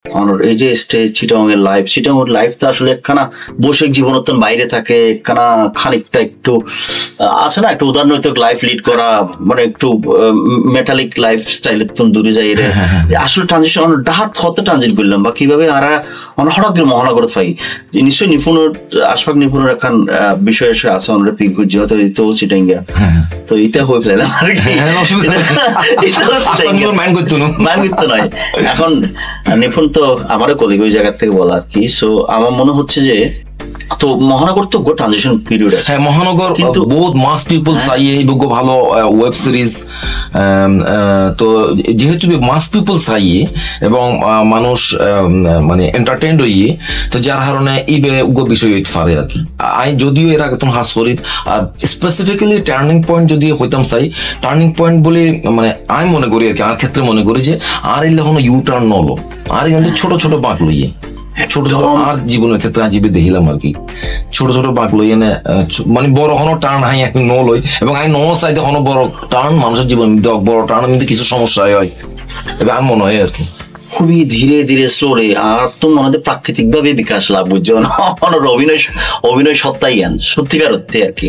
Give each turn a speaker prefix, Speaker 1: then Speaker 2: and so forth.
Speaker 1: এই যে স্টেজ চিটাং এর লাইফ, চিটাং এর লাইফ তো আসলে একখানা বৈশ্বিক জীবনতন বাইরে থাকে, একখানা খানিকটা একটু আছে না, একটা উদারনৈতিক লাইফ লিড করা, মানে একটু মেটালিক লাইফ স্টাইলের তো দূরে যাই রে। আসলে ট্রানজিশন ডাহাত কত ট্রানজিট করলাম বা কিভাবে আমরা হঠাৎ করে মহানগর পাই, নিশ্চয়ই নিপুণের আশফাক নিপুণের একখান বিষয় আছে আমরা পিক করছি হয়তো তো চিটাং গিয়া তো ইটা হয়ে ফেলাম আর কি, মান করতো নয়। এখন নিপুণ তো আমারও কলিগ ওই জায়গা থেকে বলা আর কি। সো আমার মনে হচ্ছে যে তো মহানগর তো ট্রানজিশন পিরিয়ড আছে।
Speaker 2: হ্যাঁ, মহানগর কিন্তু বহুত মাস পিপল চাইয়ে এইবগো ভালো ওয়েব সিরিজ, তো যেহেতু মাস পিপল চাইয়ে এবং মানুষ মানে এন্টারটেইনড হইয়ে, তো যার কারণে ইবে উগো বিষয় হইতে পারে আর কি। আই যদিও এর আগে তুমি হাস করি আর স্পেসিফিক্যালি টার্নিং পয়েন্ট যদি হইতাম চাই, টার্নিং পয়েন্ট বলে মানে আমি মনে করি আর কি, আমার ক্ষেত্রে মনে করি যে আর এলে কোনো ইউ টার্ন নলো, আর কিন্তু ছোট ছোট বাঁক লইয়ে ছোট ছোট আর জীবনের ক্ষেত্রে আজীবে দেখিলাম আর কি, ছোট ছোট বাঁক লই এনে মানে বড় কোনো টার্ন হাই ন লই, এবং আমি ন চাইতে কোনো বড় টার্ন মানুষের জীবন বড় টার্ন কিন্তু কিছু সমস্যা হয় এবার আমার মনে হয় আর কি।
Speaker 1: খুবই ধীরে ধীরে স্লোরে আর তো মনে প্রাকৃতিক ভাবে বিকাশ লাভ বুঝছো অভিনয় সত্তাই সত্যিকার অর্থে আর কি।